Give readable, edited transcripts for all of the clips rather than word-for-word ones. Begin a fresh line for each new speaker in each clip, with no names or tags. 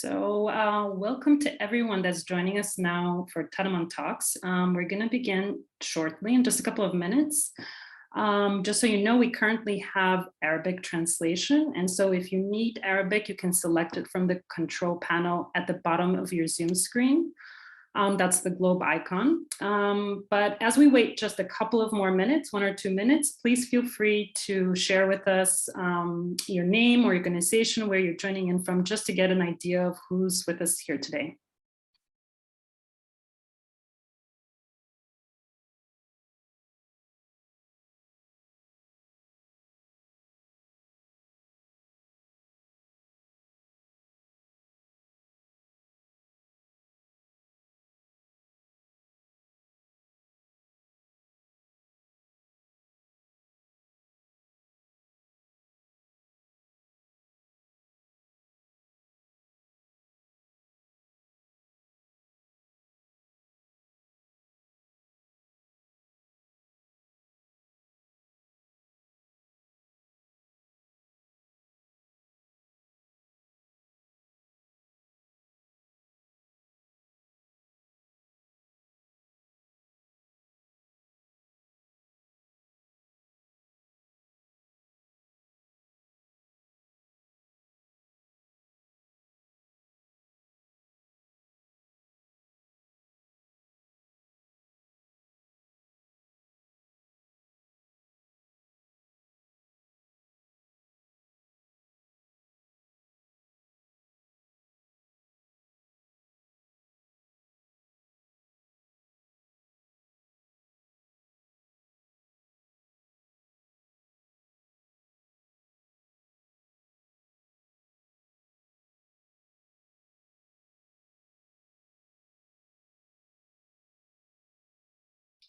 Welcome to everyone that's joining us now for Tadamon Talks. We're going to begin shortly in just a couple of minutes. Just so you know, we currently have Arabic translation. And so if you need Arabic, you can select it from the control panel at the bottom of your Zoom screen. That's the globe icon. But as we wait just a couple of more minutes, 1 or 2 minutes, please feel free to share with us your name or organization, where you're joining in from, just to get an idea of who's with us here today.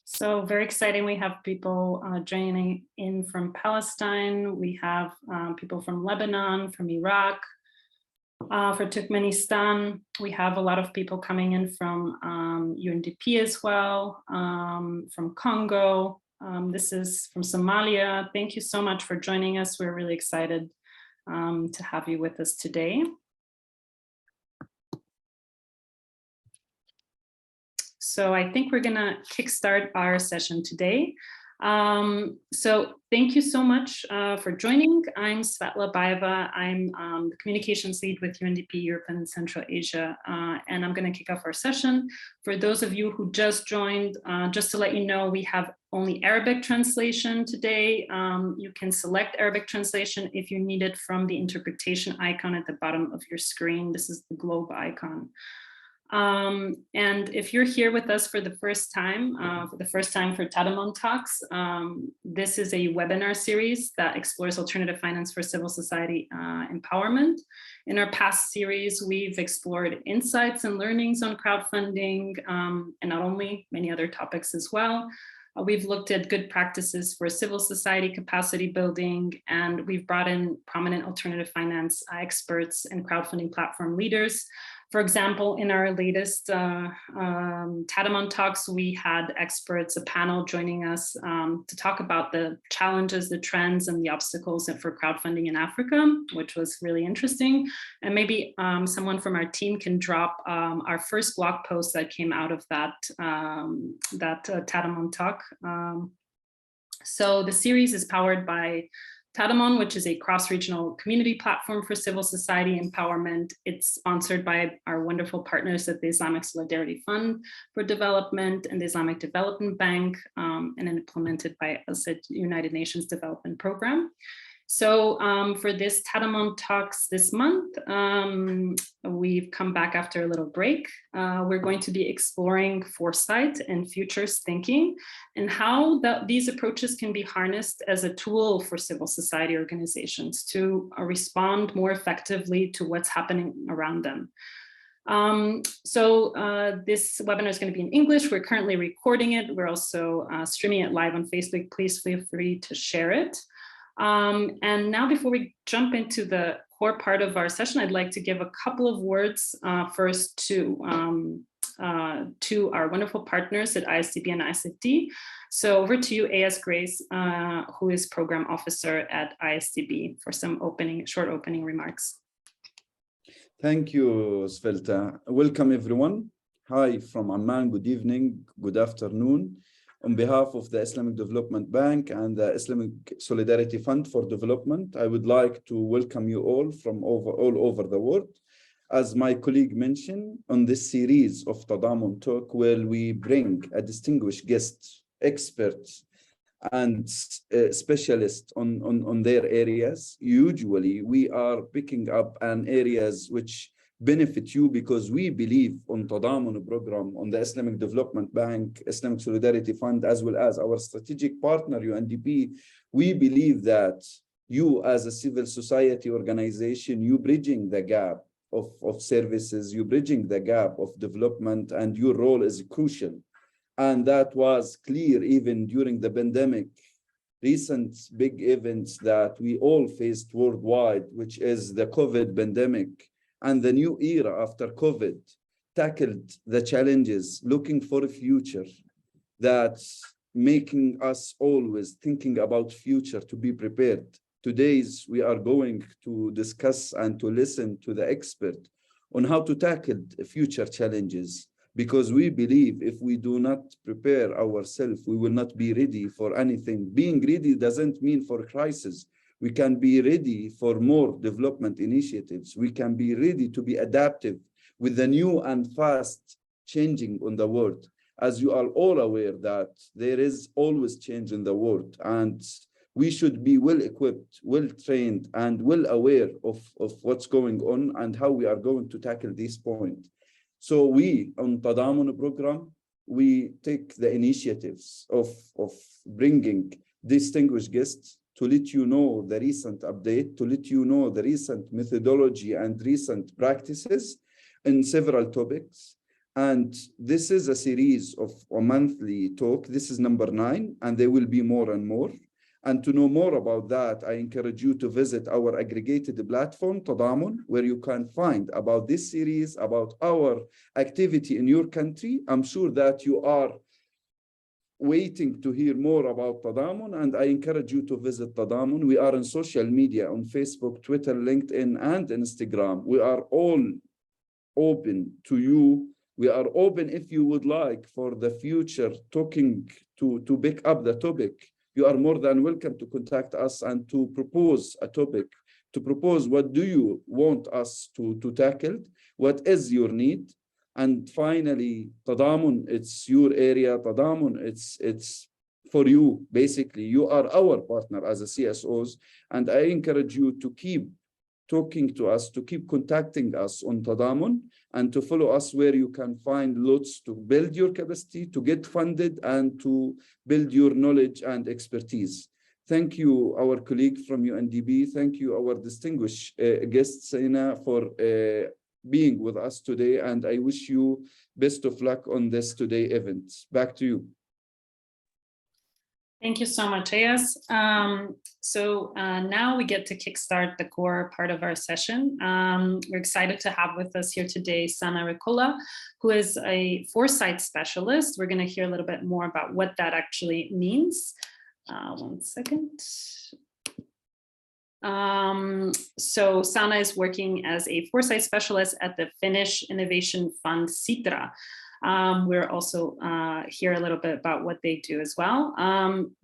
So very exciting. We have people joining in from Palestine. We have people from Lebanon, from Iraq, for Turkmenistan. We have a lot of people coming in from UNDP as well, from Congo. This is from Somalia. Thank you so much for joining us. We're really excited to have you with us today. So I think we're going to kickstart our session today. So thank you so much for joining. I'm Svetla Baeva. I'm the communications lead with UNDP Europe and Central Asia, and I'm going to kick off our session. For those of you who just joined, just to let you know, we have only Arabic translation today. You can select Arabic translation if you need it from the interpretation icon at the bottom of your screen. This is the globe icon. And if you're here with us for the first time for Tadamon Talks, this is a webinar series that explores alternative finance for civil society empowerment. In our past series, we've explored insights and learnings on crowdfunding, and not only, many other topics as well. We've looked at good practices for civil society capacity building, and we've brought in prominent alternative finance experts and crowdfunding platform leaders. For example, in our latest Tadamon Talks, we had experts, a panel joining us to talk about the challenges, the trends, and the obstacles for crowdfunding in Africa, which was really interesting. And maybe someone from our team can drop our first blog post that came out of that, Tadamon Talk. So the series is powered by Tadamon, which is a cross-regional community platform for civil society empowerment. It's sponsored by our wonderful partners at the Islamic Solidarity Fund for Development and the Islamic Development Bank, and implemented by us at United Nations Development Program. So for this Tadamon Talks this month, we've come back after a little break. We're going to be exploring foresight and futures thinking, and how these approaches can be harnessed as a tool for civil society organizations to respond more effectively to what's happening around them. This webinar is going to be in English. We're currently recording it. We're also streaming it live on Facebook. Please feel free to share it. And now, before we jump into the core part of our session, I'd like to give a couple of words first to our wonderful partners at ISDB and ISFD. So over to you, A.S. Grace, who is Program Officer at ISDB, for some short opening remarks.
Thank you, Svelta. Welcome, everyone. Hi from Amman. Good evening, good afternoon. On behalf of the Islamic Development Bank and the Islamic Solidarity Fund for Development, I would like to welcome you all from all over the world. As my colleague mentioned, on this series of Tadamon Talk, where we bring a distinguished guest, experts, and specialists on their areas. Usually we are picking up an areas which benefit you because we believe on Tadamon program, on the Islamic Development Bank, Islamic Solidarity Fund, as well as our strategic partner, UNDP. We believe that you as a civil society organization, you bridging the gap of services, you bridging the gap of development, and your role is crucial. And that was clear even during the pandemic, recent big events that we all faced worldwide, which is the COVID pandemic and the new era after COVID, tackled the challenges, looking for a future that's making us always thinking about future to be prepared. Today's we are going to discuss and to listen to the expert on how to tackle future challenges, because we believe if we do not prepare ourselves, we will not be ready for anything. Being ready doesn't mean for crisis. We can be ready for more development initiatives. We can be ready to be adaptive with the new and fast changing on the world. As you are all aware that there is always change in the world, and we should be well equipped, well trained, and well aware of what's going on and how we are going to tackle this point. So we, on Tadamon program, we take the initiatives of bringing distinguished guests to let you know the recent update, to let you know the recent methodology and recent practices in several topics. And this is a series of a monthly talk. This is number 9, and there will be more and more. And to know more about that, I encourage you to visit our aggregated platform, Tadamon, where you can find about this series, about our activity in your country. I'm sure that you are waiting to hear more about Tadamon, and I encourage you to visit Tadamon. We are on social media, on Facebook, Twitter, LinkedIn, and Instagram. We are all open to you. We are open if you would like for the future talking to pick up the topic. You are more than welcome to contact us and to propose a topic, to propose what do you want us to tackle, what is your need. And finally, Tadamon, it's your area. Tadamon, it's for you. Basically, you are our partner as a CSOs, and I encourage you to keep talking to us, to keep contacting us on Tadamon, and to follow us where you can find lots to build your capacity, to get funded, and to build your knowledge and expertise. Thank you, our colleague from UNDP. Thank you, our distinguished guest, Saina, for being with us today. And I wish you best of luck on this today event. Back to you.
Thank you so much, Ayaz. So now we get to kickstart the core part of our session. We're excited to have with us here today Sana Ricola, who is a Foresight specialist. We're going to hear a little bit more about what that actually means. One second. So Sana is working as a Foresight specialist at the Finnish Innovation Fund Sitra. We're also hear a little bit about what they do as well.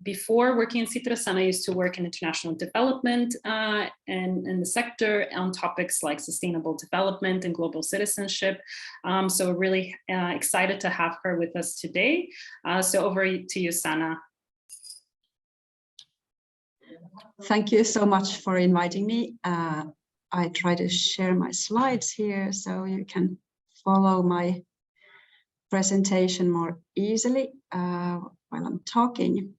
Before working in Sitra, Sana used to work in international development and in the sector on topics like sustainable development and global citizenship. So we're really excited to have her with us today. So over to you, Sana.
Thank you so much for inviting me. I try to share my slides here so you can follow my presentation more easily while I'm talking.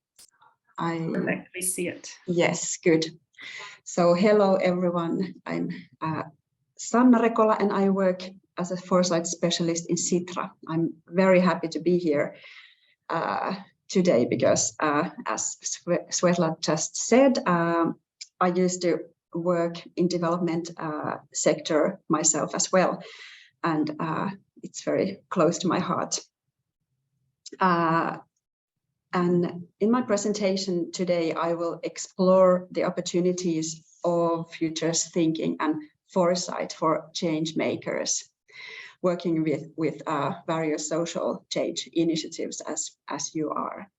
Perfect, we see it.
Yes, good. So hello everyone, I'm Sanna Rekola and I work as a Foresight specialist in Sitra. I'm very happy to be here today because as Svetla just said, I used to work in development sector myself as well, and it's very close to my heart. And in my presentation today, I will explore the opportunities of futures thinking and Foresight for changemakers, working with various social change initiatives as you are.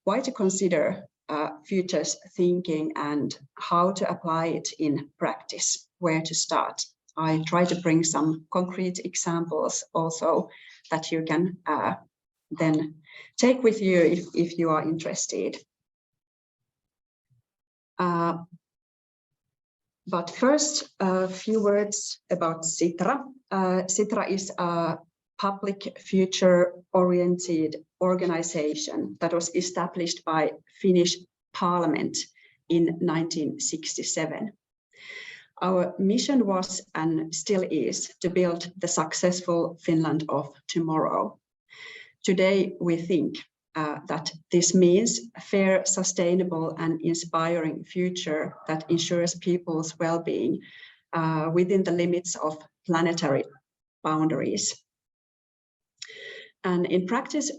Why to consider futures thinking and how to apply it in practice, where to start. I try to bring some concrete examples also that you can then take with you if you are interested. But first, a few words about Sitra. Sitra is a public future-oriented organization that was established by Finnish Parliament in 1967. Our mission was and still is to build the successful Finland of tomorrow. Today, we think that this means a fair, sustainable, and inspiring future that ensures people's well-being within the limits of planetary boundaries. And in practice,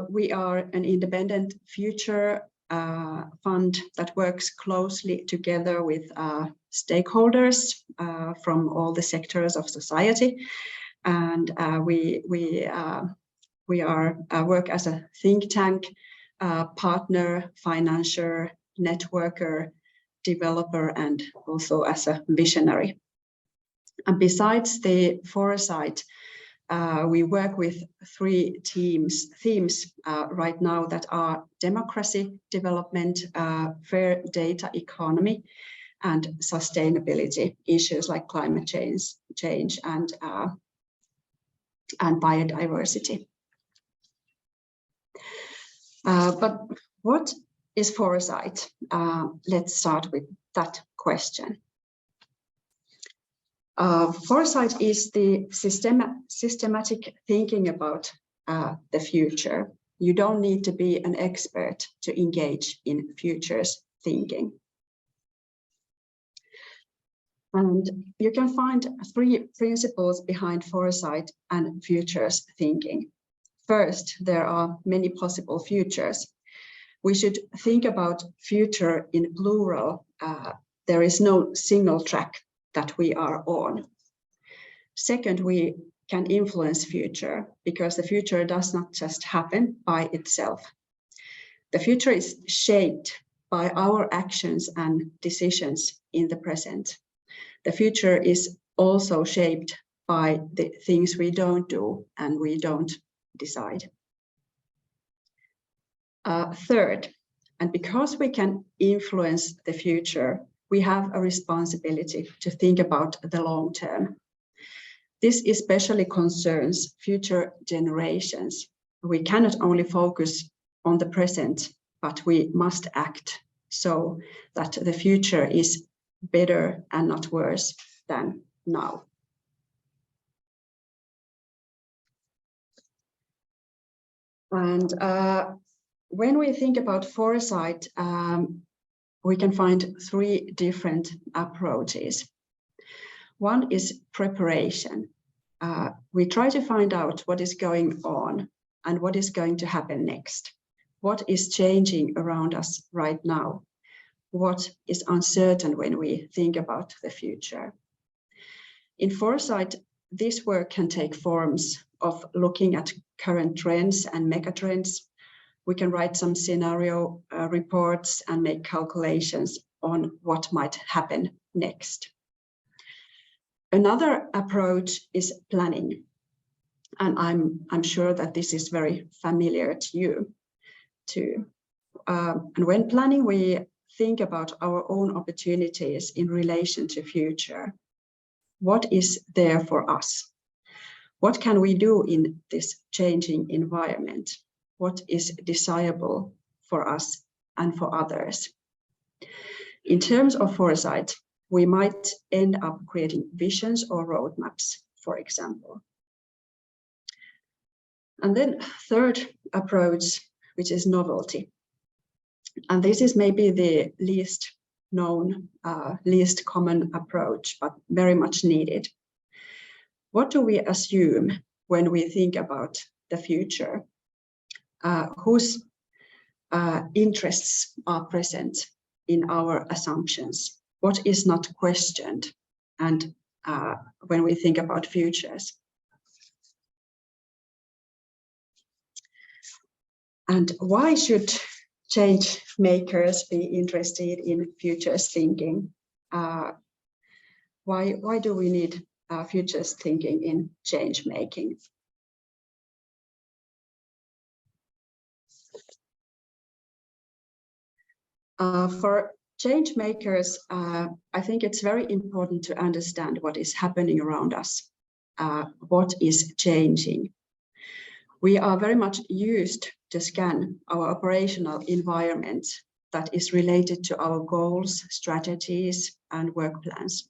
we are an independent future fund that works closely together with stakeholders from all the sectors of society. And we work as a think tank, partner, financier, networker, developer, and also as a visionary. And besides the Foresight, we work with three themes right now that are democracy, development, fair data economy, and sustainability issues like climate change and biodiversity. But what is Foresight? Let's start with that question. Foresight is the systematic thinking about the future. You don't need to be an expert to engage in futures thinking. And you can find three principles behind Foresight and futures thinking. First, there are many possible futures. We should think about future in plural. There is no single track that we are on. Second, we can influence future because the future does not just happen by itself. The future is shaped by our actions and decisions in the present. The future is also shaped by the things we don't do and we don't decide. Third, and because we can influence the future, we have a responsibility to think about the long term. This especially concerns future generations. We cannot only focus on the present, but we must act so that the future is better and not worse than now. And when we think about Foresight, we can find three different approaches. One is preparation. We try to find out what is going on and what is going to happen next. What is changing around us right now? What is uncertain when we think about the future? In Foresight, this work can take forms of looking at current trends and megatrends. We can write some scenario reports and make calculations on what might happen next. Another approach is planning. And I'm sure that this is very familiar to you too. And when planning, we think about our own opportunities in relation to future. What is there for us? What can we do in this changing environment? What is desirable for us and for others? In terms of Foresight, we might end up creating visions or roadmaps, for example. And then third approach, which is novelty. And this is maybe the least known, least common approach, but very much needed. What do we assume when we think about the future? Whose interests are present in our assumptions? What is not questioned? And when we think about futures. And why should change makers be interested in futures thinking? Why do we need futures thinking in change making? For change makers, I think it's very important to understand what is happening around us, what is changing. We are very much used to scan our operational environment that is related to our goals, strategies, and work plans.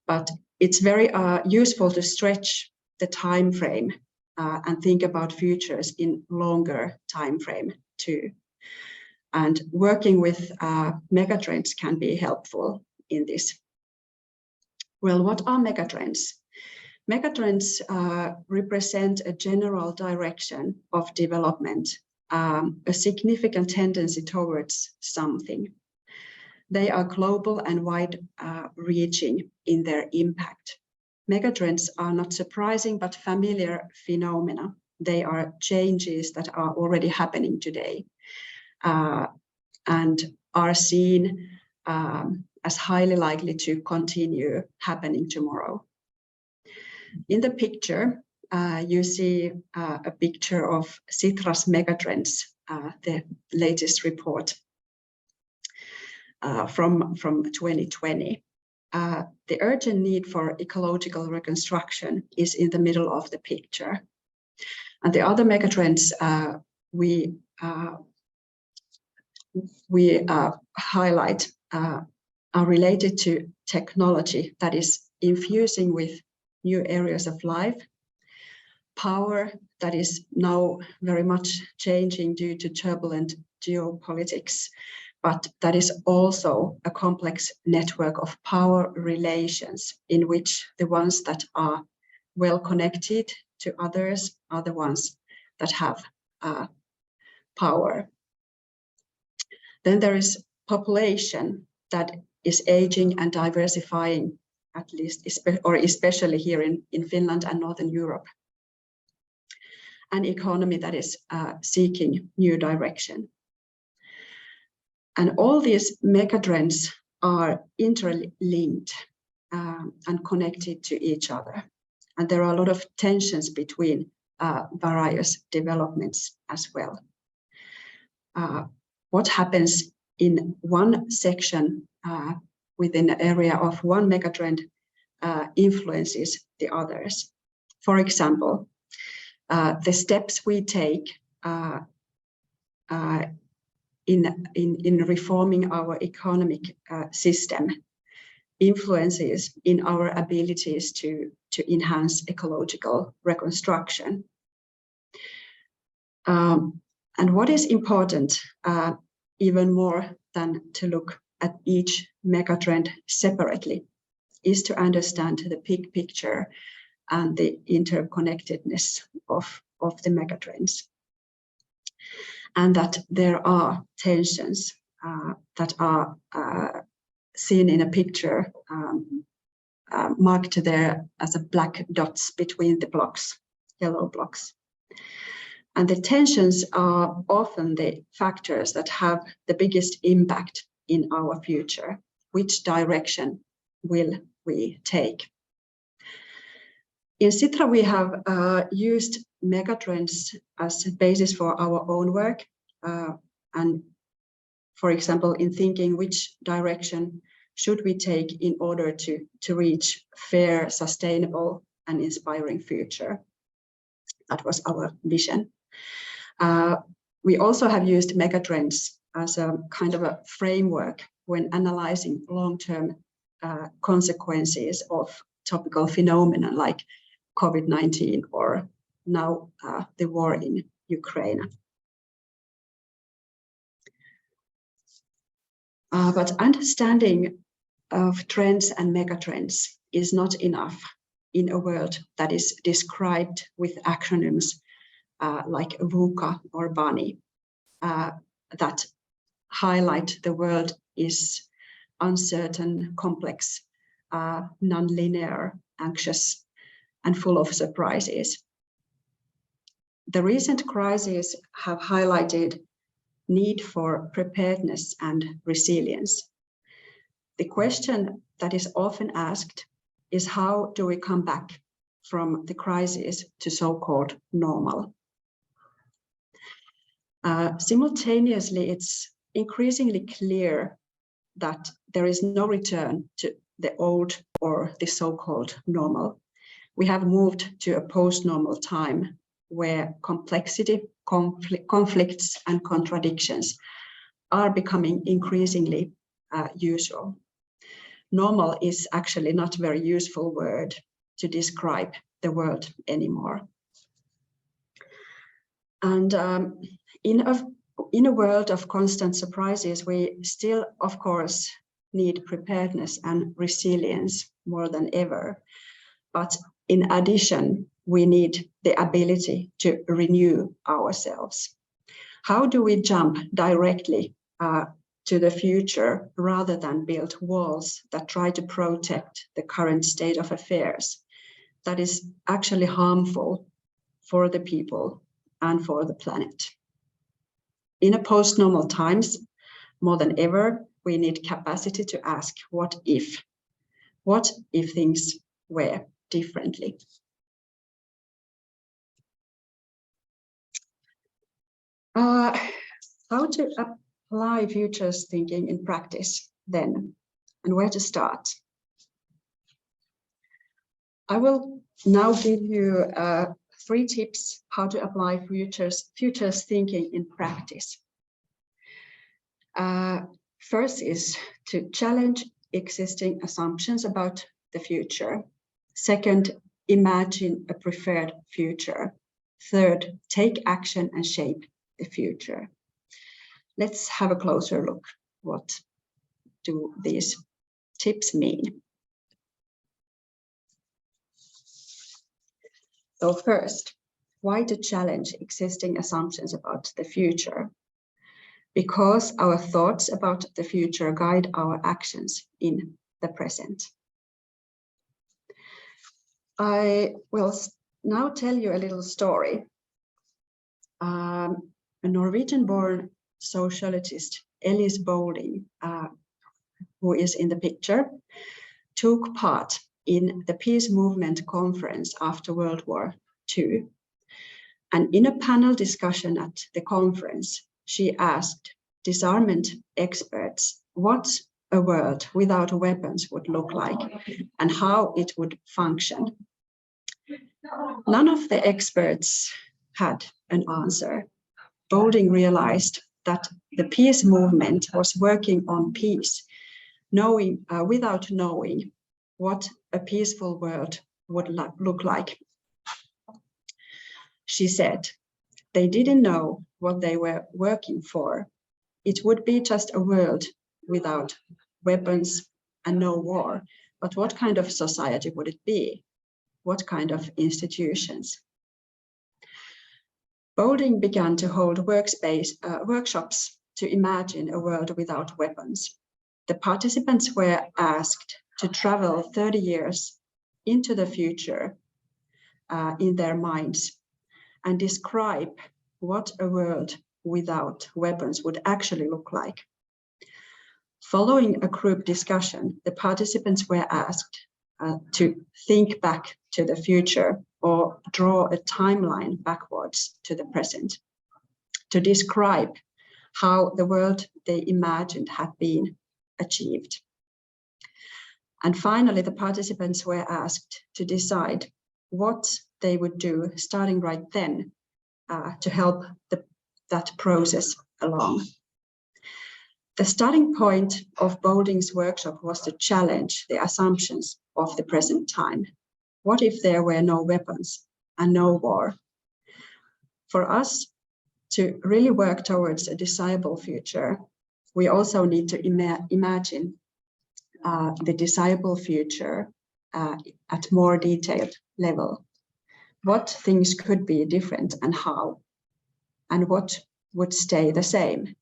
But it's very useful to stretch the time frame and think about futures in longer time frame too. And working with megatrends can be helpful in this. Well, what are megatrends? Megatrends represent a general direction of development, a significant tendency towards something. They are global and wide-reaching in their impact. Megatrends are not surprising but familiar phenomena. They are changes that are already happening today and are seen as highly likely to continue happening tomorrow. In the picture, you see a picture of Sitra's megatrends, the latest report from 2020. The urgent need for ecological reconstruction is in the middle of the picture. And the other megatrends we highlight are related to technology that is infusing with new areas of life, power that is now very much changing due to turbulent geopolitics, but that is also a complex network of power relations in which the ones that are well connected to others are the ones that have power. Then there is population that is aging and diversifying, at least, or especially here in Finland and Northern Europe. An economy that is seeking new direction. And all these megatrends are interlinked and connected to each other. And there are a lot of tensions between various developments as well. What happens in one section within the area of one megatrend influences the others. For example, the steps we take in reforming our economic system influences in our abilities to enhance ecological reconstruction. And what is important, even more than to look at each megatrend separately, is to understand the big picture and the interconnectedness of the megatrends. And that there are tensions that are seen in a picture marked there as a black dots between the blocks, yellow blocks. And the tensions are often the factors that have the biggest impact in our future. Which direction will we take? In Sitra, we have used megatrends as a basis for our own work. And for example, in thinking which direction should we take in order to reach fair, sustainable, and inspiring future. That was our vision. We also have used megatrends as a kind of a framework when analyzing long-term consequences of topical phenomena like COVID-19 or now the war in Ukraine. But understanding of trends and megatrends is not enough in a world that is described with acronyms like VUCA or BANI that highlight the world is uncertain, complex, non-linear, anxious, and full of surprises. The recent crises have highlighted need for preparedness and resilience. The question that is often asked is, how do we come back from the crisis to so-called normal? Simultaneously, it's increasingly clear that there is no return to the old or the so-called normal. We have moved to a post-normal time where complexity, conflicts, and contradictions are becoming increasingly usual. Normal is actually not a very useful word to describe the world anymore. And in a world of constant surprises, we still, of course, need preparedness and resilience more than ever. But in addition, we need the ability to renew ourselves. How do we jump directly to the future rather than build walls that try to protect the current state of affairs that is actually harmful for the people and for the planet? In a post-normal times, more than ever, we need capacity to ask, what if? What if things were differently? How to apply futures thinking in practice then, and where to start? I will now give you 3 tips how to apply futures thinking in practice. First is to challenge existing assumptions about the future. Second, imagine a preferred future. Third, take action and shape the future. Let's have a closer look. What do these tips mean? So first, why to challenge existing assumptions about the future? Because our thoughts about the future guide our actions in the present. I will now tell you a little story. A Norwegian-born sociologist, Ellis Boulding, who is in the picture, took part in the peace movement conference after World War II. And in a panel discussion at the conference, she asked disarmament experts what a world without weapons would look like and how it would function. None of the experts had an answer. Boulding realized that the peace movement was working on peace, without knowing what a peaceful world would look like. She said, they didn't know what they were working for. It would be just a world without weapons and no war. But what kind of society would it be? What kind of institutions? Boulding began to hold workshops to imagine a world without weapons. The participants were asked to travel 30 years into the future in their minds and describe what a world without weapons would actually look like. Following a group discussion, the participants were asked to think back to the future or draw a timeline backwards to the present to describe how the world they imagined had been achieved. And finally, the participants were asked to decide what they would do starting right then to help that process along. The starting point of Boulding's workshop was to challenge the assumptions of the present time. What if there were no weapons and no war? For us to really work towards a desirable future, we also need to imagine the desirable future at more detailed level. What things could be different and how, and what would stay the same.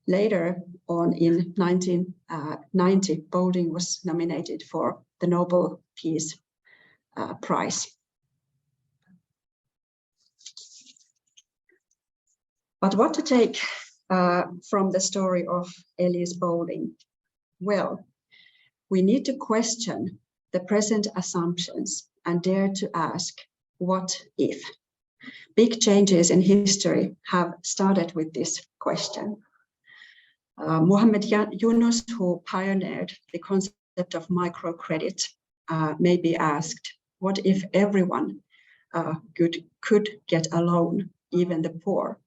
Later on in 1990, Boulding was nominated for the Nobel Peace Prize. But what to take from the story of Elise Boulding? Well, we need to question the present assumptions and dare to ask, what if? Big changes in history have started with this question. Muhammad Yunus, who pioneered the concept of microcredit, may be asked, what if everyone could get a loan, even the poor?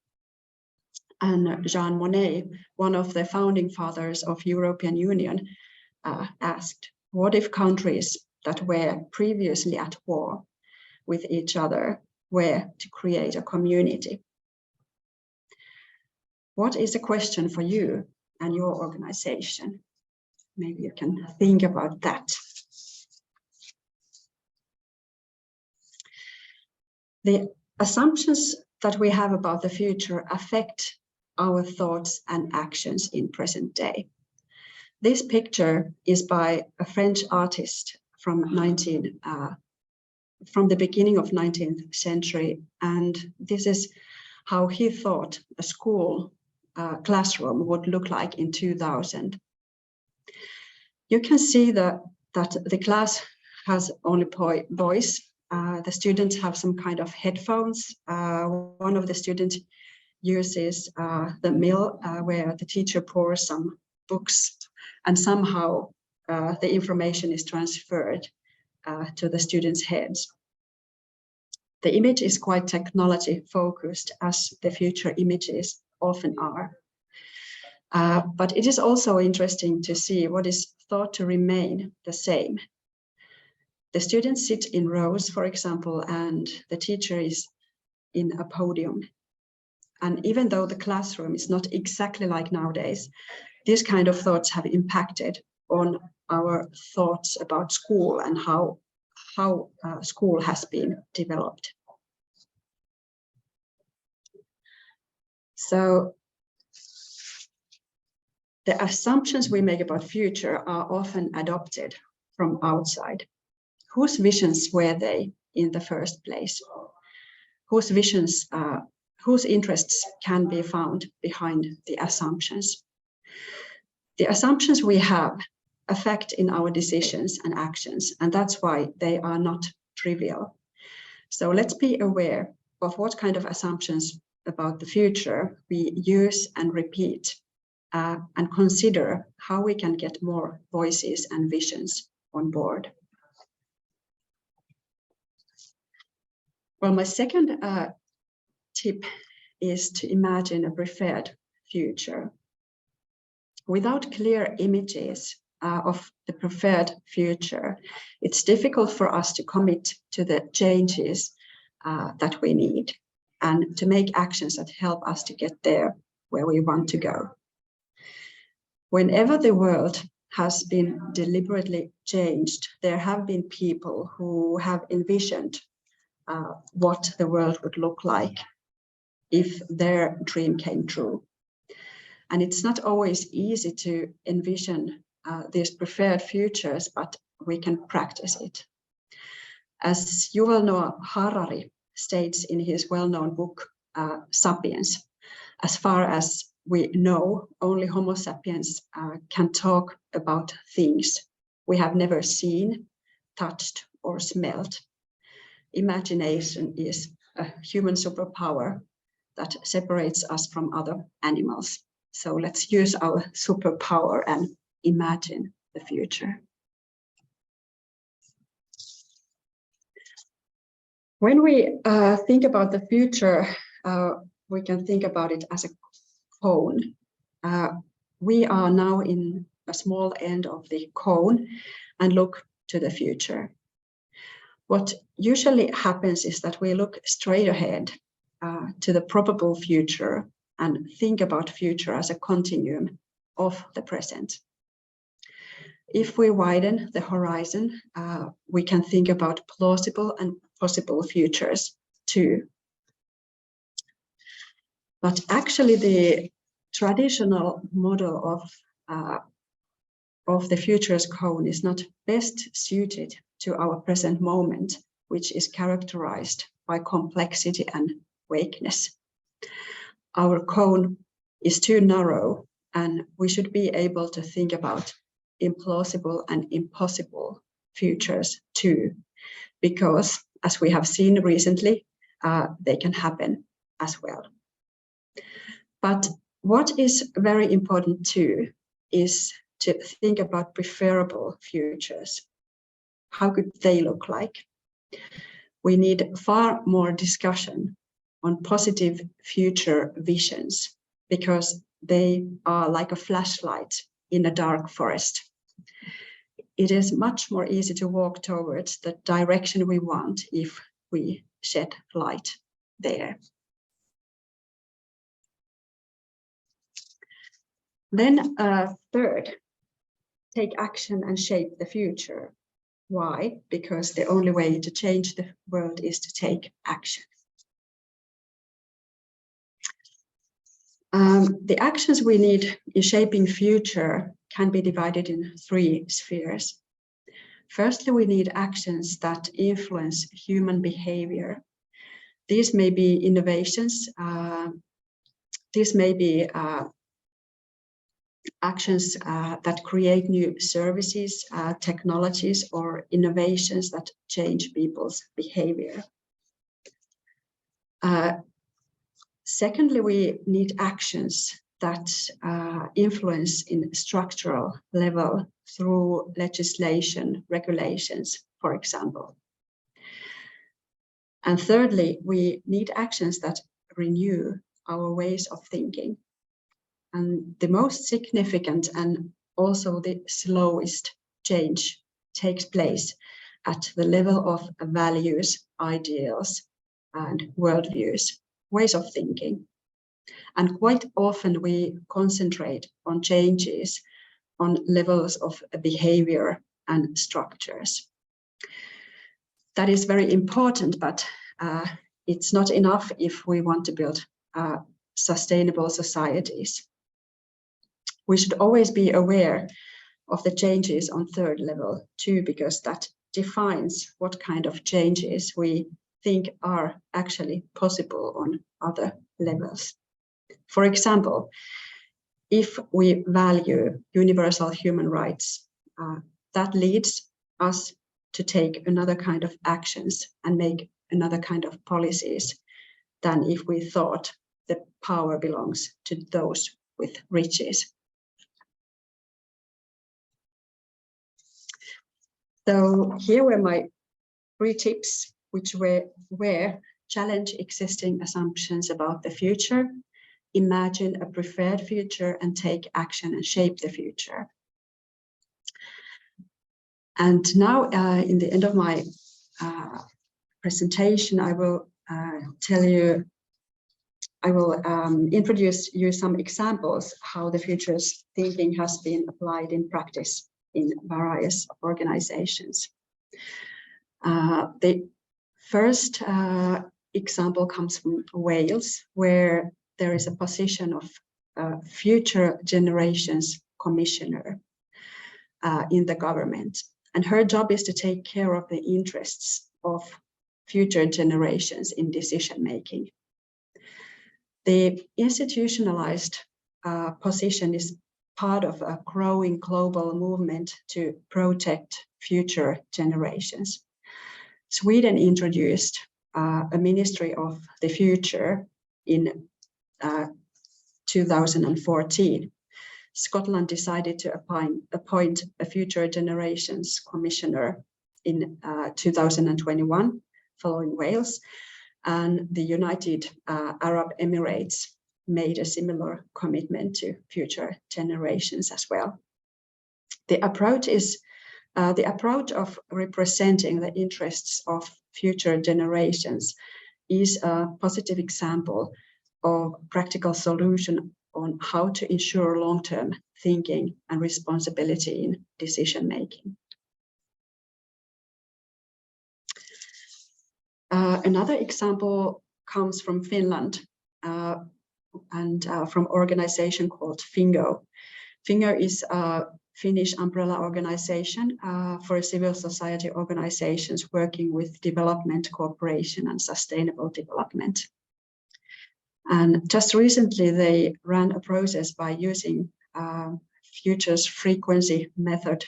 And Jean Monnet, one of the founding fathers of European Union, asked, what if countries that were previously at war with each other were to create a community? What is a question for you and your organization? Maybe you can think about that. The assumptions that we have about the future affect our thoughts and actions in present day. This picture is by a French artist from the beginning of 19th century, and this is how he thought a school classroom would look like in 2000. You can see that the class has only boys. The students have some kind of headphones. One of the students uses the mill where the teacher pours some books, and somehow the information is transferred to the students' heads. The image is quite technology focused, as the future images often are. But it is also interesting to see what is thought to remain the same. The students sit in rows, for example, and the teacher is in a podium. And even though the classroom is not exactly like nowadays, these kind of thoughts have impacted on our thoughts about school and how school has been developed. So the assumptions we make about future are often adopted from outside. Whose visions were they in the first place? Whose visions, whose interests can be found behind the assumptions? The assumptions we have affect in our decisions and actions, and that's why they are not trivial. So let's be aware of what kind of assumptions about the future we use and repeat, and consider how we can get more voices and visions on board. Well, my second tip is to imagine a preferred future. Without clear images of the preferred future, it's difficult for us to commit to the changes that we need and to make actions that help us to get there where we want to go. Whenever the world has been deliberately changed, there have been people who have envisioned what the world would look like if their dream came true. And it's not always easy to envision these preferred futures, but we can practice it. As Yuval Noah Harari states in his well-known book, Sapiens, as far as we know, only Homo sapiens can talk about things we have never seen, touched, or smelled. Imagination is a human superpower that separates us from other animals. So let's use our superpower and imagine the future. When we think about the future, we can think about it as a cone. We are now in a small end of the cone and look to the future. What usually happens is that we look straight ahead to the probable future and think about future as a continuum of the present. If we widen the horizon, we can think about plausible and possible futures too. But actually the traditional model of the future's cone is not best suited to our present moment, which is characterized by complexity and vagueness. Our cone is too narrow, and we should be able to think about implausible and impossible futures too, because as we have seen recently, they can happen as well. But what is very important too is to think about preferable futures. How could they look like? We need far more discussion on positive future visions, because they are like a flashlight in a dark forest. It is much more easy to walk towards the direction we want if we shed light there. Then third, take action and shape the future. Why? Because the only way to change the world is to take action. The actions we need in shaping future can be divided in 3 spheres. Firstly, we need actions that influence human behavior. These may be innovations, these may be actions that create new services, technologies, or innovations that change people's behavior. Secondly, we need actions that influence in structural level through legislation, regulations, for example. And thirdly, we need actions that renew our ways of thinking. And the most significant and also the slowest change takes place at the level of values, ideals, and worldviews, ways of thinking. And quite often we concentrate on changes on levels of behavior and structures. That is very important, but it's not enough if we want to build sustainable societies. We should always be aware of the changes on third level too, because that defines what kind of changes we think are actually possible on other levels. For example, if we value universal human rights, that leads us to take another kind of actions and make another kind of policies than if we thought the power belongs to those with riches. So here were my 3 tips, which were challenge existing assumptions about the future, imagine a preferred future, and take action and shape the future. And now, in the end of my presentation, I will introduce you some examples how the future's thinking has been applied in practice in various organizations. The first example comes from Wales, where there is a position of future generations commissioner in the government. And her job is to take care of the interests of future generations in decision making. The institutionalized position is part of a growing global movement to protect future generations. Sweden introduced a Ministry of the Future in 2014. Scotland decided to appoint a Future Generations Commissioner in 2021, following Wales, and the United Arab Emirates made a similar commitment to future generations as well. The approach of representing the interests of future generations is a positive example of practical solution on how to ensure long-term thinking and responsibility in decision making. Another example comes from Finland. and from organization called Fingo. Fingo is a Finnish umbrella organization for civil society organizations working with development, cooperation, and sustainable development. And just recently, they ran a process by using futures frequency method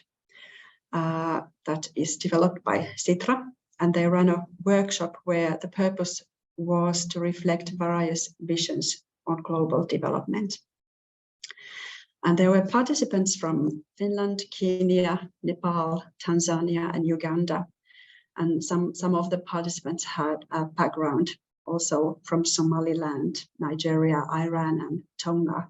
that is developed by Sitra. And they ran a workshop where the purpose was to reflect various visions on global development. And there were participants from Finland, Kenya, Nepal, Tanzania, and Uganda. And some of the participants had a background also from Somaliland, Nigeria, Iran, and Tonga.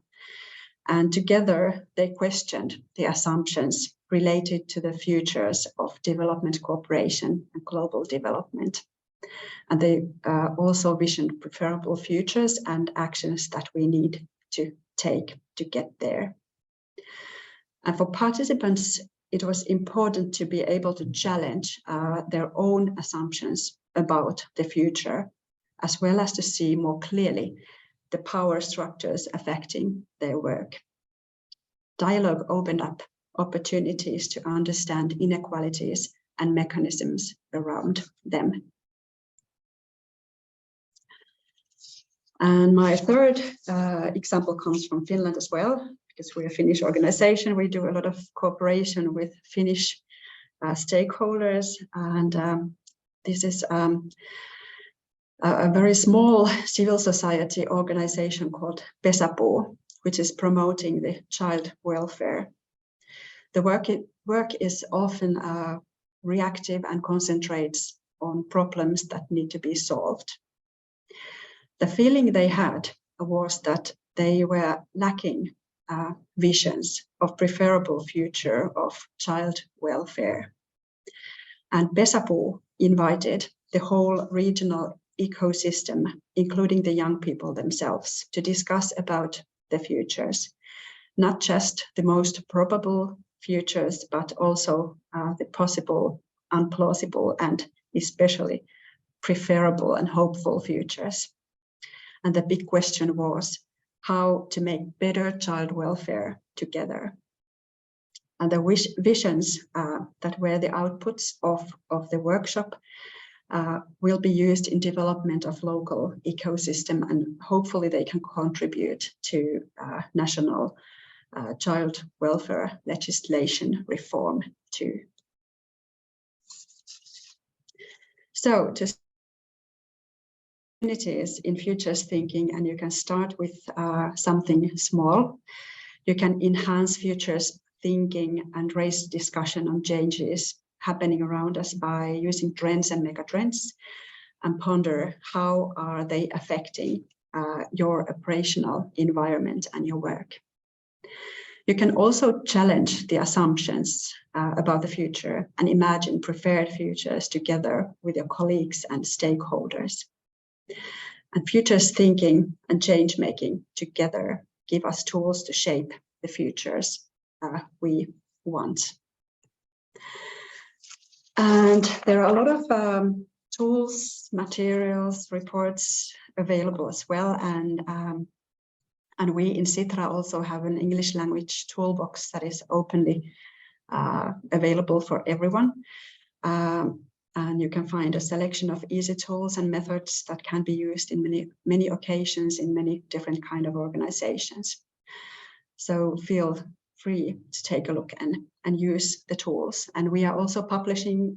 And together they questioned the assumptions related to the futures of development cooperation and global development. And they also visioned preferable futures and actions that we need to take to get there. And for participants, it was important to be able to challenge their own assumptions about the future, as well as to see more clearly the power structures affecting their work. Dialogue opened up opportunities to understand inequalities and mechanisms around them. And my third example comes from Finland as well, because we're a Finnish organization. We do a lot of cooperation with Finnish stakeholders. And this is a very small civil society organization called Pesäpuu, which is promoting the child welfare. The work is often reactive and concentrates on problems that need to be solved. The feeling they had was that they were lacking visions of preferable future of child welfare. And Pesäpuu invited the whole regional ecosystem, including the young people themselves, to discuss about the futures, not just the most probable futures, but also the possible, unplausible, and especially preferable and hopeful futures. And the big question was how to make better child welfare together. And the visions that were the outputs of the workshop will be used in development of local ecosystem, and hopefully they can contribute to national child welfare legislation reform too. So to opportunities in futures thinking, and you can start with something small. You can enhance futures thinking and raise discussion on changes happening around us by using trends and megatrends, and ponder how are they affecting your operational environment and your work. You can also challenge the assumptions about the future and imagine preferred futures together with your colleagues and stakeholders. And futures thinking and change making together give us tools to shape the futures we want. And there are a lot of tools, materials, reports available as well. And we in Sitra also have an English language toolbox that is openly available for everyone. And you can find a selection of easy tools and methods that can be used in many occasions in many different kind of organizations. So feel free to take a look and use the tools. And we are also publishing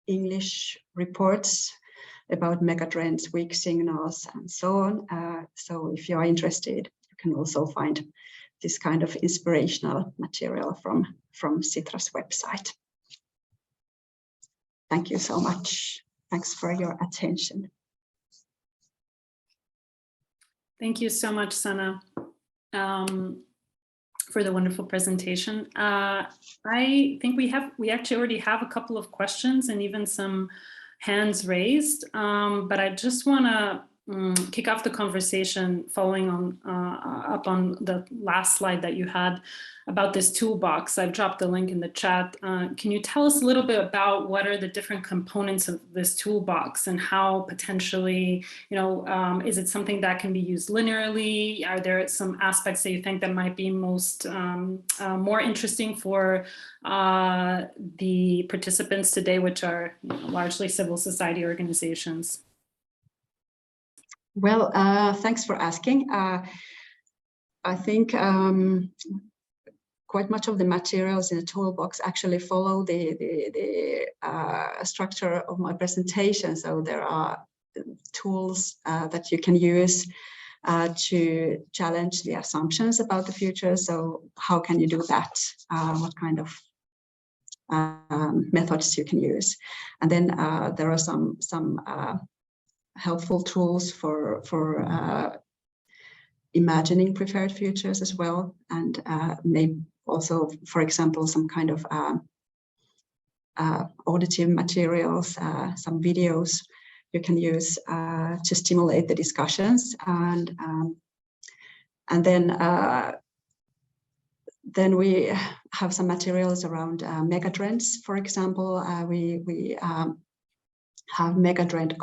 English reports about megatrends, weak signals, and so on. So if you are interested, you can also find this kind of inspirational material from Sitra's website. Thank you so much. Thanks for your attention.
Thank you so much, Sanna, for the wonderful presentation. I think we actually already have a couple of questions and even some hands raised, but I just want to kick off the conversation following on up on the last slide that you had about this toolbox. I've dropped the link in the chat. Can you tell us a little bit about what are the different components of this toolbox and how potentially, is it something that can be used linearly? Are there some aspects that you think that might be most more interesting for the participants today, which are largely civil society organizations?
Well, thanks for asking. I think quite much of the materials in the toolbox actually follow the structure of my presentation. So there are tools that you can use to challenge the assumptions about the future. So how can you do that? What kind of methods you can use? And then there are some helpful tools for imagining preferred futures as well, and maybe also, for example, some kind of auditive materials, some videos you can use to stimulate the discussions, and then we have some materials around megatrends. For example, we have megatrend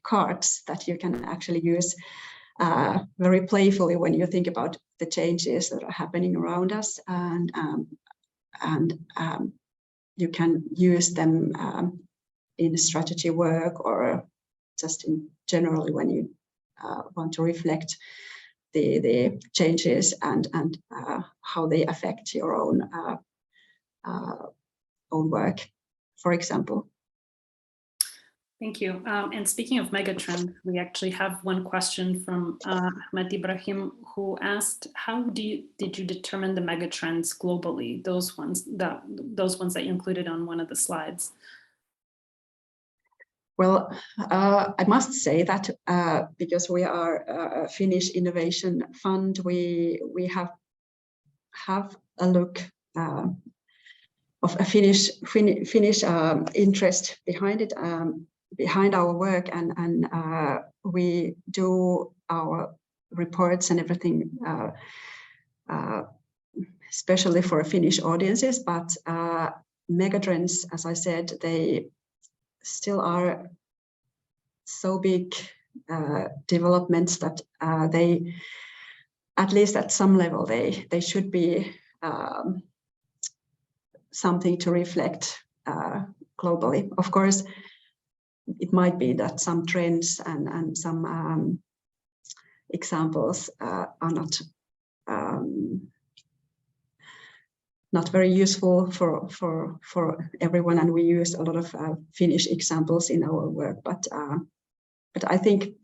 cards that you can actually use very playfully when you think about the changes that are happening around us, and you can use them in strategy work or just in generally when you want to reflect the changes and how they affect your own work, for example.
Thank you. And speaking of megatrend, we actually have one question from Ahmed Ibrahim, who asked, "How did you determine the megatrends globally? Those ones that you included on one of the slides."
Well, I must say that because we are a Finnish innovation fund, we have a look of a Finnish interest behind it. Behind our work, and we do our reports and everything, especially for Finnish audiences. But megatrends, as I said, they still are so big developments that they, at least at some level, they should be something to reflect globally. Of course, it might be that some trends and some examples are not very useful for everyone, and we use a lot of Finnish examples in our work. But I think,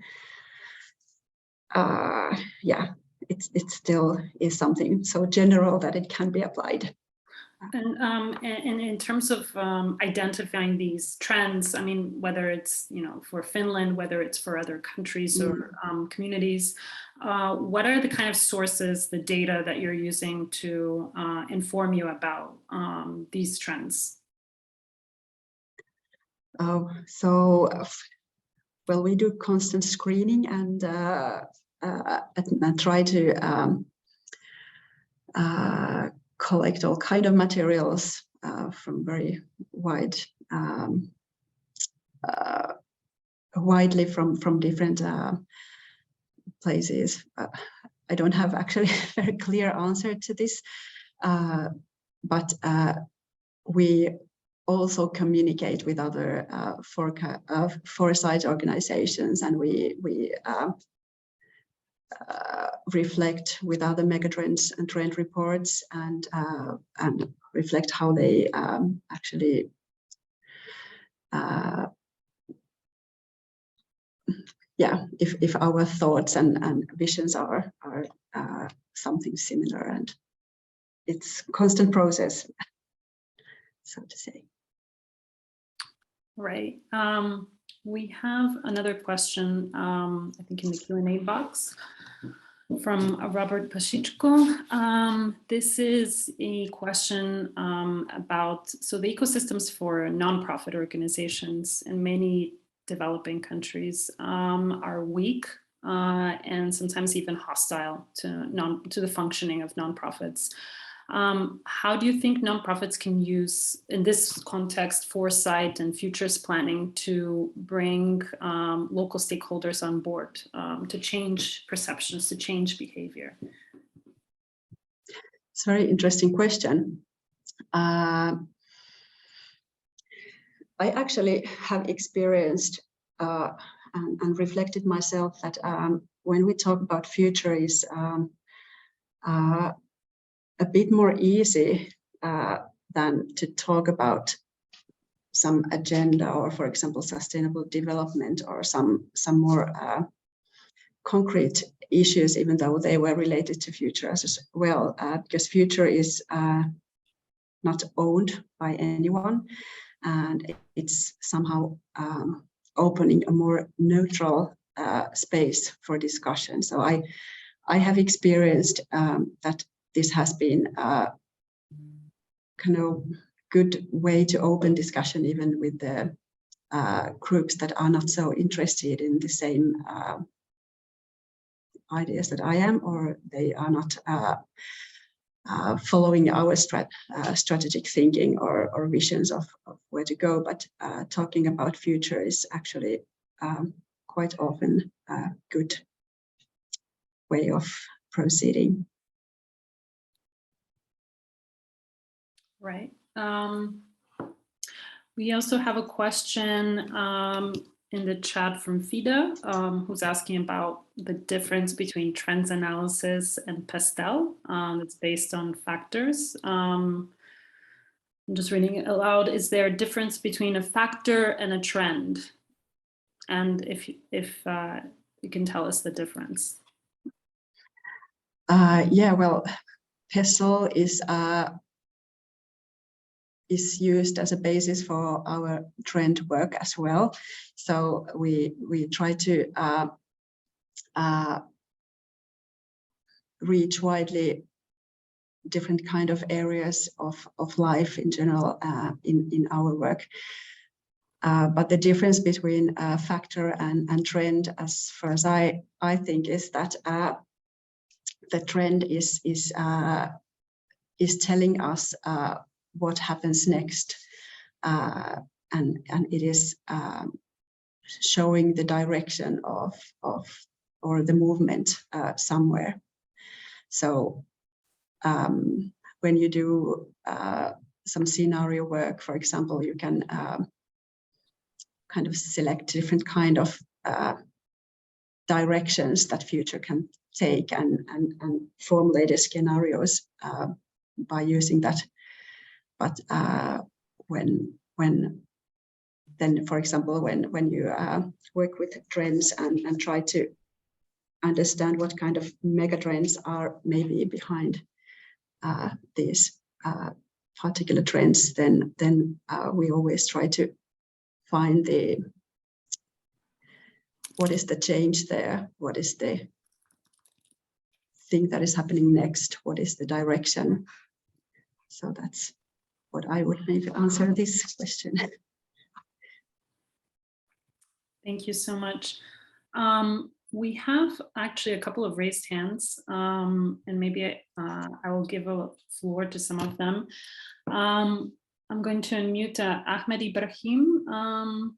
yeah, it still is something so general that it can be applied.
And in terms of identifying these trends, I mean, whether it's for Finland, whether it's for other countries or communities, what are the kind of sources, the data that you're using to inform you about these trends?
Well, we do constant screening and try to collect all kind of materials from very widely from different places. I don't have actually a very clear answer to this, but we also communicate with other Foresight organizations, and we reflect with other megatrends and trend reports, and reflect how they actually if our thoughts and visions are something similar, and it's a constant process, so to say.
Right. We have another question, I think in the Q&A box, from Robert Pasichko. This is a question about the ecosystems for nonprofit organizations in many developing countries are weak and sometimes even hostile to the functioning of nonprofits. How do you think nonprofits can use, in this context, foresight and futures planning to bring local stakeholders on board to change perceptions, to change behavior?
It's a very interesting question. I actually have experienced and reflected myself that when we talk about future is a bit more easy than to talk about some agenda or, for example, sustainable development or some more concrete issues, even though they were related to future as well, because future is not owned by anyone, and it's somehow opening a more neutral space for discussion. So I have experienced that this has been a kind of good way to open discussion, even with the groups that are not so interested in the same ideas that I am, or they are not following our strategic thinking or visions of where to go. But talking about future is actually quite often a good way of proceeding.
Right. We also have a question in the chat from Fida, who's asking about the difference between trends analysis and pastel that's based on factors. I'm just reading it aloud. Is there a difference between a factor and a trend? And if you can tell us the difference.
Yeah, well, PESTLE is used as a basis for our trend work as well. So we try to reach widely different kind of areas of life in general in our work. But the difference between factor and trend, as far as I think, is that the trend is telling us what happens next, and it is showing the direction of or the movement somewhere. So when you do some scenario work, for example, you can kind of select different kind of directions that future can take and formulate the scenarios by using that. But when then, for example, when you work with trends and try to understand what kind of mega trends are maybe behind these particular trends, then we always try to find what is the change there, what is the thing that is happening next, what is the direction. So that's what I would maybe answer this question.
Thank you so much. We have actually a couple of raised hands, and maybe I will give a floor to some of them. I'm going to unmute Ahmed Ibrahim.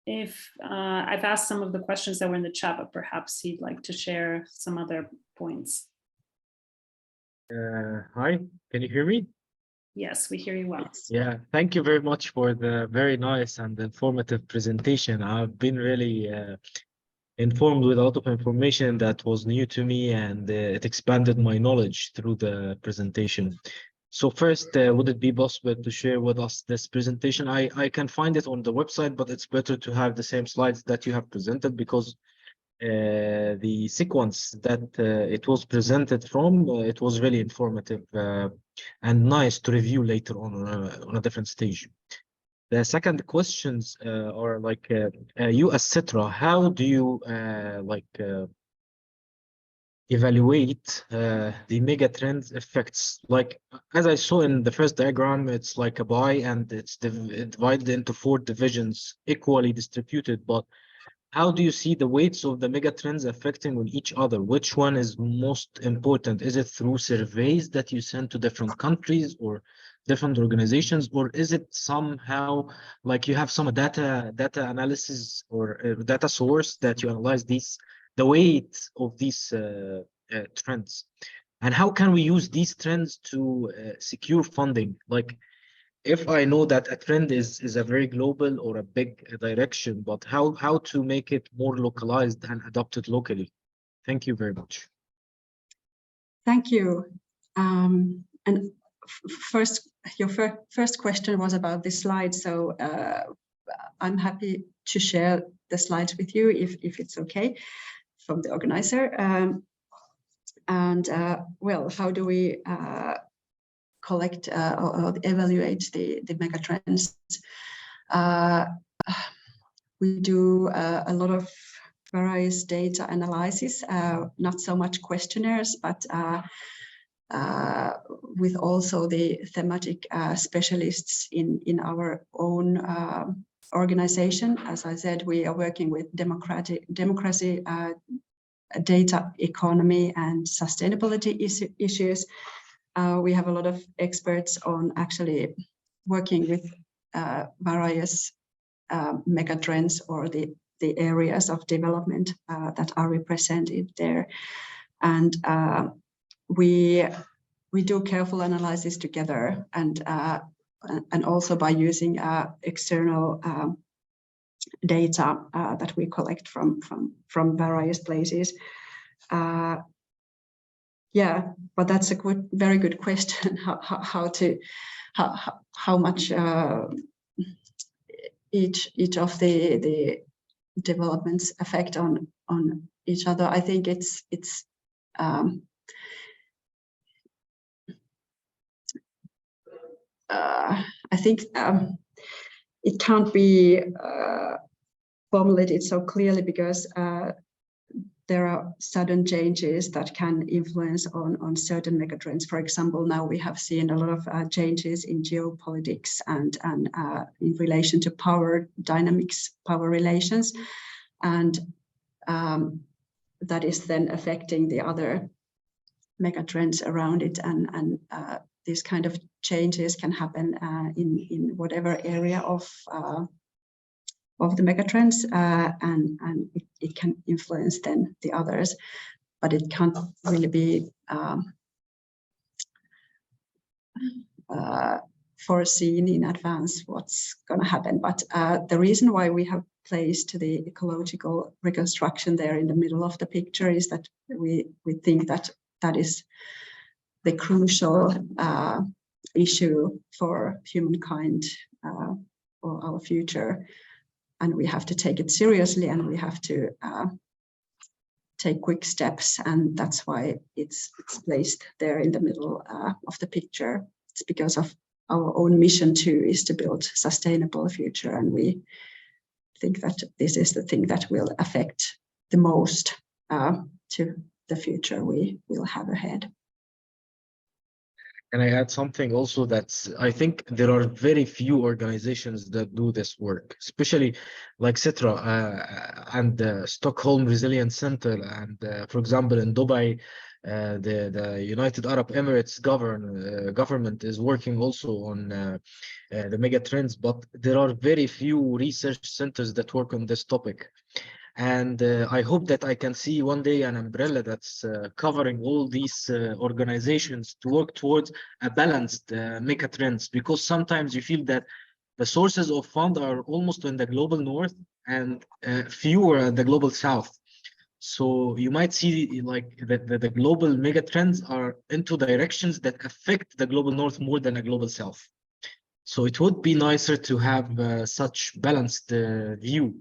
If I've asked some of the questions that were in the chat, but perhaps he'd like to share some other points.
Hi, can you hear me?
Yes, we hear you well.
Yeah, thank you very much for the very nice and informative presentation. I've been really informed with a lot of information that was new to me, and it expanded my knowledge through the presentation. So first, would it be possible to share with us this presentation? I can find it on the website, but it's better to have the same slides that you have presented, because the sequence that it was presented from, it was really informative and nice to review later on a different stage. The second questions are like, you as Citra, how do you evaluate the mega trends effects? Like, as I saw in the first diagram, it's like a pie and it's divided into 4 divisions, equally distributed. But how do you see the weights of the mega trends affecting on each other? Which one is most important? Is it through surveys that you send to different countries or different organizations, or is it somehow like you have some data analysis or data source that you analyze the weight of these trends? And how can we use these trends to secure funding? Like, if I know that a trend is a very global or a big direction, but how to make it more localized and adopted locally? Thank you very much.
Thank you. And first, your first question was about the slide, so I'm happy to share the slides with you if it's okay from the organizer. Well, how do we collect or evaluate the megatrends? We do a lot of various data analysis, not so much questionnaires, but with also the thematic specialists in our own organization. As I said, we are working with democracy, data economy, and sustainability issues. We have a lot of experts on actually working with various megatrends or the areas of development that are represented there. And we do careful analysis together, and also by using external data that we collect from various places. Yeah, but that's a very good question. How much each of the developments affect on each other? I think I think it can't be formulated so clearly, because there are sudden changes that can influence on certain megatrends. For example, now we have seen a lot of changes in geopolitics and in relation to power dynamics, power relations, and that is then affecting the other megatrends around it. And these kind of changes can happen in whatever area of the megatrends, and it can influence then the others, but it can't really be foreseen in advance what's going to happen. But the reason why we have placed the ecological reconstruction there in the middle of the picture is that we think that is the crucial issue for humankind or our future. And we have to take it seriously, and we have to take quick steps. And that's why it's placed there in the middle of the picture. It's because of our own mission too, is to build sustainable future. And we think that this is the thing that will affect the most to the future we will have ahead.
And I add something also that's, I think there are very few organizations that do this work, especially like CITRA and Stockholm Resilience Center. And for example, in Dubai, the United Arab Emirates government is working also on the mega trends, but there are very few research centers that work on this topic. And I hope that I can see one day an umbrella that's covering all these organizations to work towards a balanced mega trends, because sometimes you feel that the sources of fund are almost in the global north and fewer in the global south. So you might see like the global mega trends are into directions that affect the global north more than a global south. So it would be nicer to have such balanced view.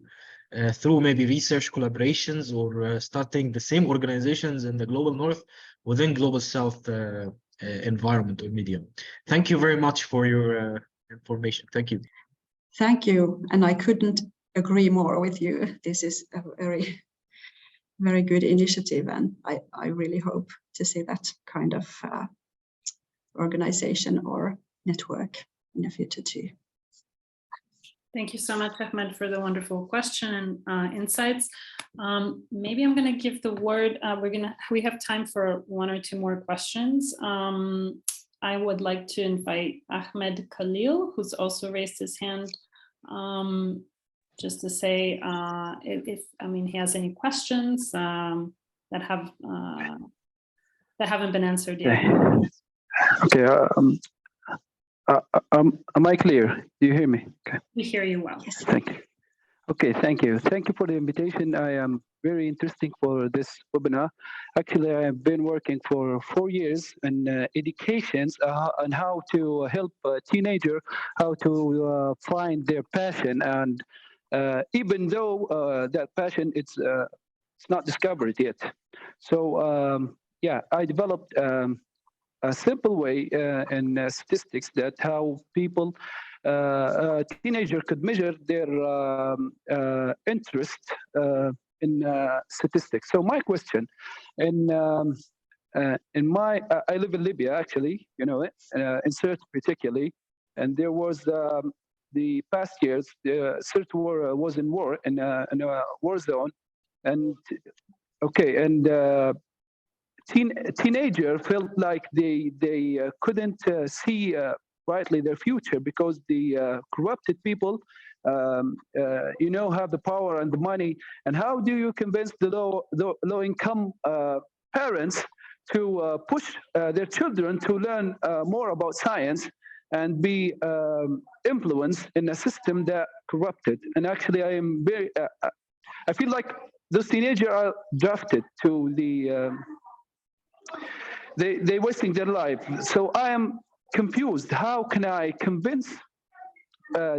Through maybe research collaborations or starting the same organizations in the global north within global south environment or medium. Thank you very much for your information. Thank you.
Thank you. And I couldn't agree more with you. This is a very very good initiative, and I really hope to see that kind of organization or network in the future too.
Thank you so much, Ahmed, for the wonderful question and insights. Maybe I'm going to give the word. We have time for 1 or 2 more questions. I would like to invite Ahmed Khalil, who's also raised his hand, just to say if he has any questions that haven't been answered yet.
Okay. Am I clear? Do you hear me? Okay.
We hear you well.
Yes.
Thank you. Okay, thank you. Thank you for the invitation. I am very interesting for this webinar. Actually, I have been working for 4 years in educations on how to help a teenager, how to find their passion. And even though that passion, it's not discovered yet. So yeah, I developed a simple way in statistics that how people, a teenager could measure their interest in statistics. So my question, I live in Libya actually, you know it, in Sirte particularly, and there was the past years, the Sirte war was in war, in a war zone, and okay, and teenager felt like they couldn't see rightly their future because the corrupted people, you know, have the power and the money. And how do you convince the low income parents to push their children to learn more about science and be influenced in a system that corrupted? And actually, I am very. I feel like those teenagers are drafted to the. They wasting their life. So I am confused. How can I convince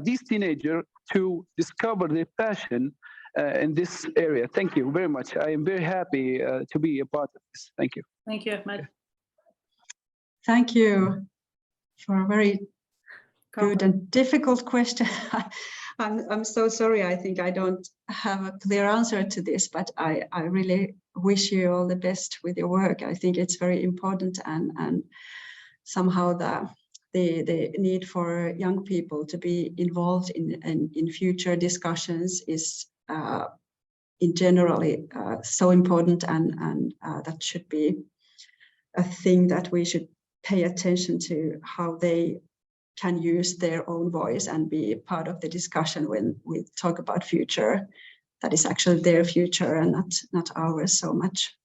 these teenagers to discover their passion in this area? Thank you very much. I am very happy to be a part of this. Thank you.
Thank you, Ahmed.
Thank you for a very good and difficult question. I'm so sorry. I think I don't have a clear answer to this, but I really wish you all the best with your work. I think it's very important, and somehow the need for young people to be involved in future discussions is in generally so important, and that should be a thing that we should pay attention to, how they can use their own voice and be part of the discussion when we talk about future that is actually their future and not ours so much.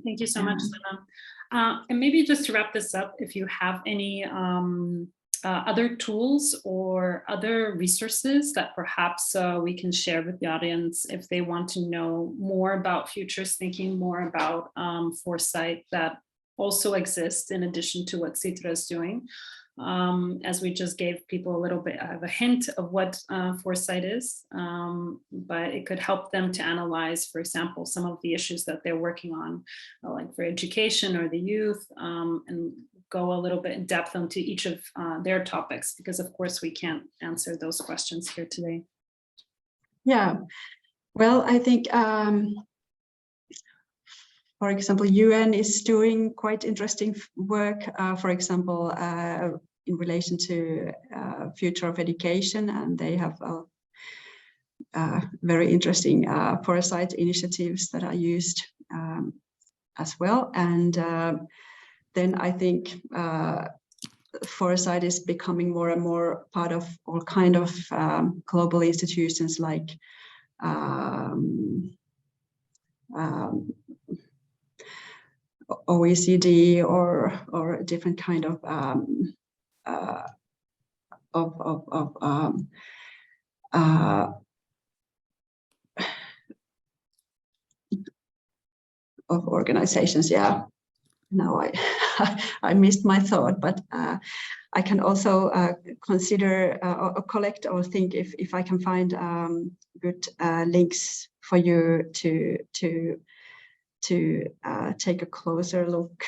Thank you so much, Sana. And maybe just to wrap this up, if you have any other tools or other resources that perhaps we can share with the audience if they want to know more about futures thinking, more about Foresight that also exists in addition to what Citra is doing. As we just gave people a little bit of a hint of what Foresight is, but it could help them to analyze, for example, some of the issues that they're working on, like for education or the youth, and go a little bit in depth into each of their topics, because of course we can't answer those questions here today. Yeah, well, I think, for example, UN is doing quite interesting work, for example, in relation to future of education, and they have very interesting Foresight initiatives that are used as well. And then I think Foresight is becoming more and more part of all kind of global institutions like OECD or different kind of organizations. Yeah, now I missed my thought, but I can also consider or collect or think if I can find good links for you to take a closer look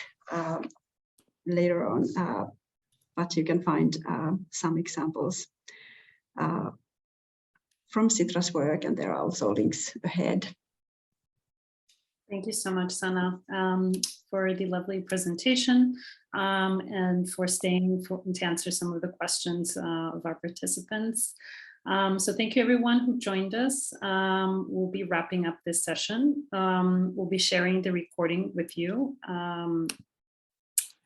later on, but you can find some examples from Citra's work, and there are also links ahead. Thank you so much, Sana, for the lovely presentation and for staying to answer some of the questions of our participants. So thank you everyone who joined us. We'll be wrapping up this session. We'll be sharing the recording with you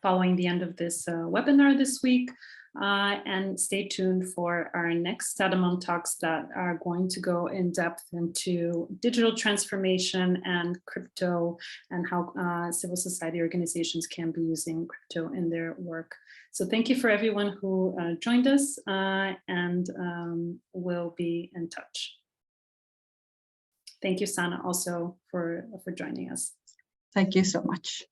following the end of this webinar this week. And stay tuned for our next Tadamon Talks that are going to go in depth into digital transformation and crypto and how civil society organizations can be using crypto in their work. So thank you for everyone who joined us and we'll be in touch. Thank you, Sana, also for joining us.
Thank you so much.